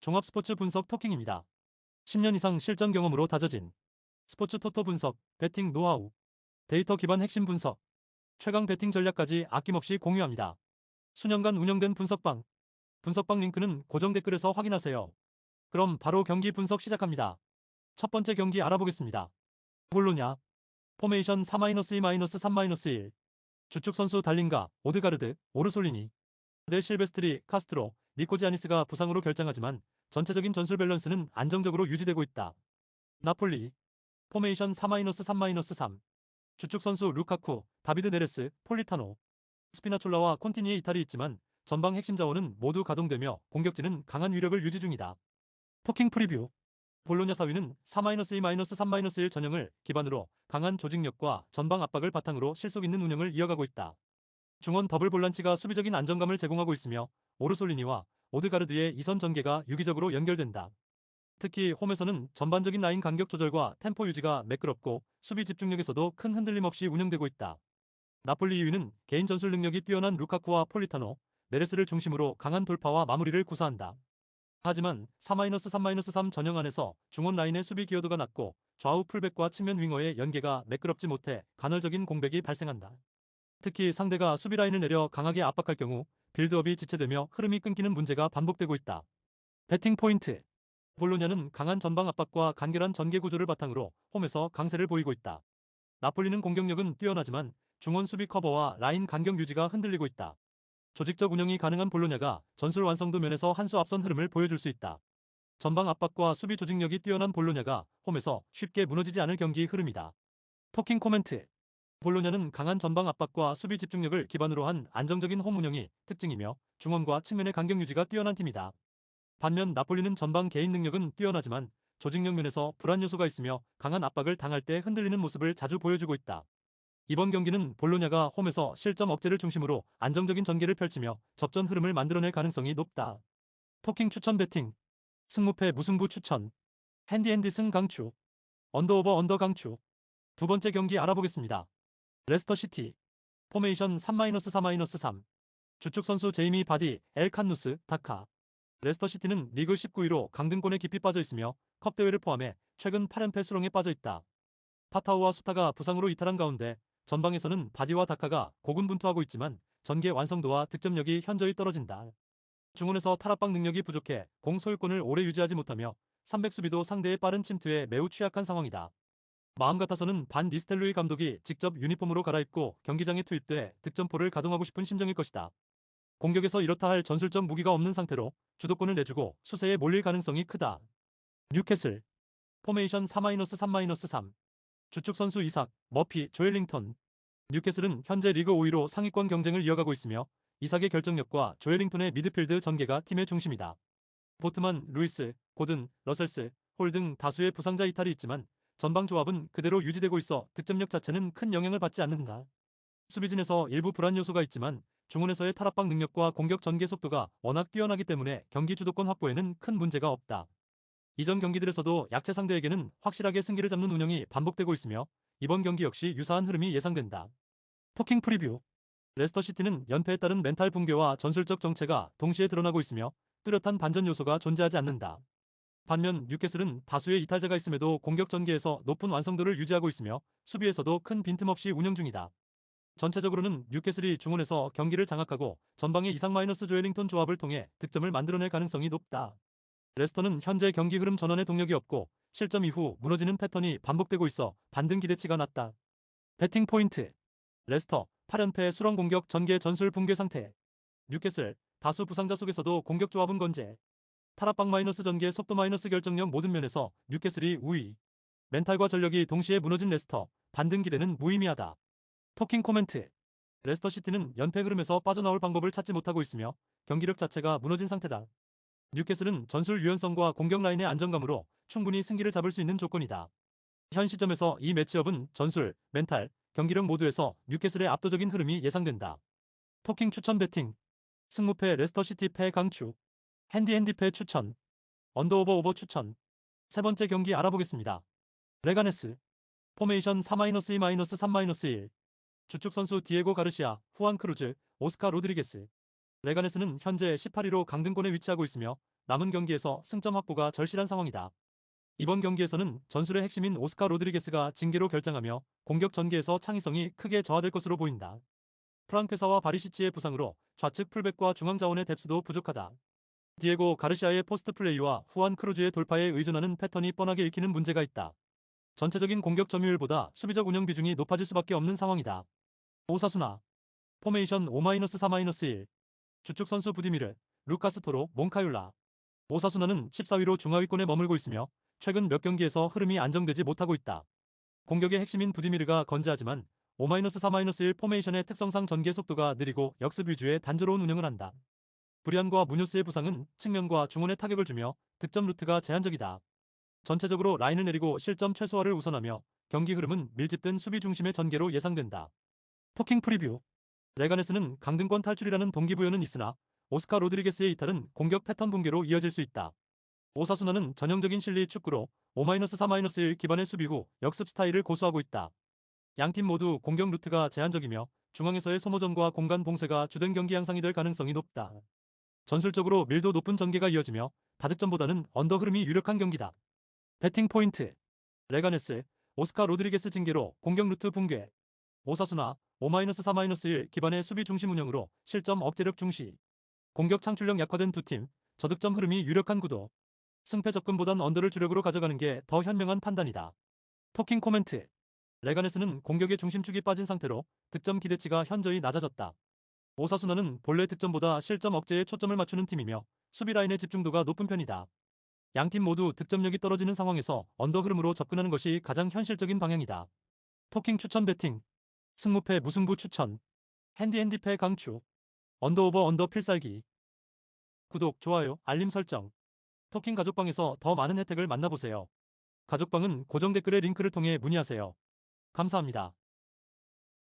종합스포츠 분석 토킹입니다. 10년 이상 실전 경험으로 다져진 스포츠 토토 분석, 배팅 노하우, 데이터 기반 핵심 분석, 최강 배팅 전략까지 아낌없이 공유합니다. 수년간 운영된 분석방 링크는 고정 댓글에서 확인하세요. 그럼 바로 경기 분석 시작합니다. 첫 번째 경기 알아보겠습니다. 볼로냐, 포메이션 4-2-3-1, 주축 선수 달린가, 오드가르드, 오르솔리니, 데 실베스트리, 카스트로, 니코지아니스가 부상으로 결장하지만 전체적인 전술 밸런스는 안정적으로 유지되고 있다. 나폴리, 포메이션 4-3-3, 주축 선수 루카쿠, 다비드 네레스, 폴리타노, 스피나촐라와 콘티니의 이탈이 있지만 전방 핵심 자원은 모두 가동되며 공격진은 강한 위력을 유지 중이다. 토킹 프리뷰, 볼로냐 사위는 4-2-3-1 전형을 기반으로 강한 조직력과 전방 압박을 바탕으로 실속 있는 운영을 이어가고 있다. 중원 더블 볼란치가 수비적인 안정감을 제공하고 있으며 오르솔리니와 오드가르드의 이선 전개가 유기적으로 연결된다. 특히 홈에서는 전반적인 라인 간격 조절과 템포 유지가 매끄럽고 수비 집중력에서도 큰 흔들림 없이 운영되고 있다. 나폴리 2위는 개인 전술 능력이 뛰어난 루카쿠와 폴리타노, 네레스를 중심으로 강한 돌파와 마무리를 구사한다. 하지만 4-3-3 전형 안에서 중원 라인의 수비 기여도가 낮고 좌우 풀백과 측면 윙어의 연계가 매끄럽지 못해 간헐적인 공백이 발생한다. 특히 상대가 수비 라인을 내려 강하게 압박할 경우 빌드업이 지체되며 흐름이 끊기는 문제가 반복되고 있다. 배팅 포인트, 볼로냐는 강한 전방 압박과 간결한 전개 구조를 바탕으로 홈에서 강세를 보이고 있다. 나폴리는 공격력은 뛰어나지만 중원 수비 커버와 라인 간격 유지가 흔들리고 있다. 조직적 운영이 가능한 볼로냐가 전술 완성도 면에서 한 수 앞선 흐름을 보여줄 수 있다. 전방 압박과 수비 조직력이 뛰어난 볼로냐가 홈에서 쉽게 무너지지 않을 경기 흐름이다. 토킹 코멘트, 볼로냐는 강한 전방 압박과 수비 집중력을 기반으로 한 안정적인 홈 운영이 특징이며 중원과 측면의 간격 유지가 뛰어난 팀이다. 반면 나폴리는 전방 개인 능력은 뛰어나지만 조직력 면에서 불안 요소가 있으며 강한 압박을 당할 때 흔들리는 모습을 자주 보여주고 있다. 이번 경기는 볼로냐가 홈에서 실점 억제를 중심으로 안정적인 전개를 펼치며 접전 흐름을 만들어낼 가능성이 높다. 토킹 추천 배팅, 승무패 무승부 추천, 핸디핸디 승 강추, 언더오버 언더 강추. 두 번째 경기 알아보겠습니다. 레스터 시티, 포메이션 3-3-3, 주축 선수 제이미 바디, 엘 칸누스, 다카. 레스터 시티는 리그 19위로 강등권에 깊이 빠져 있으며 컵 대회를 포함해 최근 8연패 수렁에 빠져 있다. 파타우와 수타가 부상으로 이탈한 가운데 전방에서는 바디와 다카가 고군분투하고 있지만 전개 완성도와 득점력이 현저히 떨어진다. 중원에서 탈압박 능력이 부족해 공 소유권을 오래 유지하지 못하며 300 수비도 상대의 빠른 침투에 매우 취약한 상황이다. 마음 같아서는 반 니스텔로이 감독이 직접 유니폼으로 갈아입고 경기장에 투입돼 득점포를 가동하고 싶은 심정일 것이다. 공격에서 이렇다 할 전술적 무기가 없는 상태로 주도권을 내주고 수세에 몰릴 가능성이 크다. 뉴캐슬, 포메이션 4-3-3, 주축 선수 이삭, 머피, 조엘링턴. 뉴캐슬은 현재 리그 5위로 상위권 경쟁을 이어가고 있으며 이삭의 결정력과 조엘링턴의 미드필드 전개가 팀의 중심이다. 보트만, 루이스, 고든, 러셀스, 홀 등 다수의 부상자 이탈이 있지만 전방 조합은 그대로 유지되고 있어 득점력 자체는 큰 영향을 받지 않는다. 수비진에서 일부 불안 요소가 있지만 중원에서의 탈압박 능력과 공격 전개 속도가 워낙 뛰어나기 때문에 경기 주도권 확보에는 큰 문제가 없다. 이전 경기들에서도 약체 상대에게는 확실하게 승기를 잡는 운영이 반복되고 있으며 이번 경기 역시 유사한 흐름이 예상된다. 토킹 프리뷰, 레스터시티는 연패에 따른 멘탈 붕괴와 전술적 정체가 동시에 드러나고 있으며 뚜렷한 반전 요소가 존재하지 않는다. 반면 뉴캐슬은 다수의 이탈자가 있음에도 공격 전개에서 높은 완성도를 유지하고 있으며 수비에서도 큰 빈틈없이 운영 중이다. 전체적으로는 뉴캐슬이 중원에서 경기를 장악하고 전방의 이상 마이너스 조엘링턴 조합을 통해 득점을 만들어낼 가능성이 높다. 레스터는 현재 경기 흐름 전환의 동력이 없고 실점 이후 무너지는 패턴이 반복되고 있어 반등 기대치가 낮다. 배팅 포인트, 레스터 8연패 수렁 공격 전개 전술 붕괴 상태. 뉴캐슬 다수 부상자 속에서도 공격 조합은 건재. 탈압박 마이너스 전개 속도 마이너스 결정력 모든 면에서 뉴캐슬이 우위. 멘탈과 전력이 동시에 무너진 레스터 반등 기대는 무의미하다. 토킹 코멘트, 레스터시티는 연패 흐름에서 빠져나올 방법을 찾지 못하고 있으며 경기력 자체가 무너진 상태다. 뉴캐슬은 전술 유연성과 공격 라인의 안정감으로 충분히 승기를 잡을 수 있는 조건이다. 현 시점에서 이 매치업은 전술, 멘탈, 경기력 모두에서 뉴캐슬의 압도적인 흐름이 예상된다. 토킹 추천 배팅, 승무패 레스터시티 패 강추, 핸디패 추천, 언더오버 오버 추천. 세 번째 경기 알아보겠습니다. 레가네스, 포메이션 4-2-3-1, 주축 선수 디에고 가르시아, 후안 크루즈, 오스카 로드리게스. 레가네스는 현재 18위로 강등권에 위치하고 있으며 남은 경기에서 승점 확보가 절실한 상황이다. 이번 경기에서는 전술의 핵심인 오스카 로드리게스가 징계로 결장하며 공격 전개에서 창의성이 크게 저하될 것으로 보인다. 프랑케사와 바리시치의 부상으로 좌측 풀백과 중앙 자원의 뎁스도 부족하다. 디에고 가르시아의 포스트 플레이와 후안 크루즈의 돌파에 의존하는 패턴이 뻔하게 읽히는 문제가 있다. 전체적인 공격 점유율보다 수비적 운영 비중이 높아질 수밖에 없는 상황이다. 오사수나 포메이션 5-4-1 주축 선수 부디미르, 루카스 토로, 몽카율라. 오사수나는 14위로 중하위권에 머물고 있으며 최근 몇 경기에서 흐름이 안정되지 못하고 있다. 공격의 핵심인 부디미르가 건재하지만 5-4-1 포메이션의 특성상 전개 속도가 느리고 역습 위주의 단조로운 운영을 한다. 브리안과 무뇨스의 부상은 측면과 중원에 타격을 주며 득점 루트가 제한적이다. 전체적으로 라인을 내리고 실점 최소화를 우선하며 경기 흐름은 밀집된 수비 중심의 전개로 예상된다. 토킹 프리뷰. 레가네스는 강등권 탈출이라는 동기부여는 있으나 오스카 로드리게스의 이탈은 공격 패턴 붕괴로 이어질 수 있다. 오사수나는 전형적인 실리 축구로 5-4-1 기반의 수비 후 역습 스타일을 고수하고 있다. 양팀 모두 공격 루트가 제한적이며 중앙에서의 소모전과 공간 봉쇄가 주된 경기 양상이 될 가능성이 높다. 전술적으로 밀도 높은 전개가 이어지며 다득점보다는 언더 흐름이 유력한 경기다. 배팅 포인트. 레가네스, 오스카 로드리게스 징계로 공격 루트 붕괴. 오사수나 5-4-1 기반의 수비 중심 운영으로 실점 억제력 중시. 공격 창출력 약화된 두 팀, 저득점 흐름이 유력한 구도. 승패 접근보단 언더를 주력으로 가져가는 게 더 현명한 판단이다. 토킹 코멘트. 레가네스는 공격의 중심축이 빠진 상태로 득점 기대치가 현저히 낮아졌다. 오사수나는 본래 득점보다 실점 억제에 초점을 맞추는 팀이며 수비 라인의 집중도가 높은 편이다. 양팀 모두 득점력이 떨어지는 상황에서 언더 흐름으로 접근하는 것이 가장 현실적인 방향이다. 토킹 추천 배팅. 승무패 무승부 추천. 핸디패 강추. 언더오버 언더 필살기. 구독, 좋아요, 알림 설정. 토킹 가족방에서 더 많은 혜택을 만나보세요. 가족방은 고정 댓글의 링크를 통해 문의하세요. 감사합니다.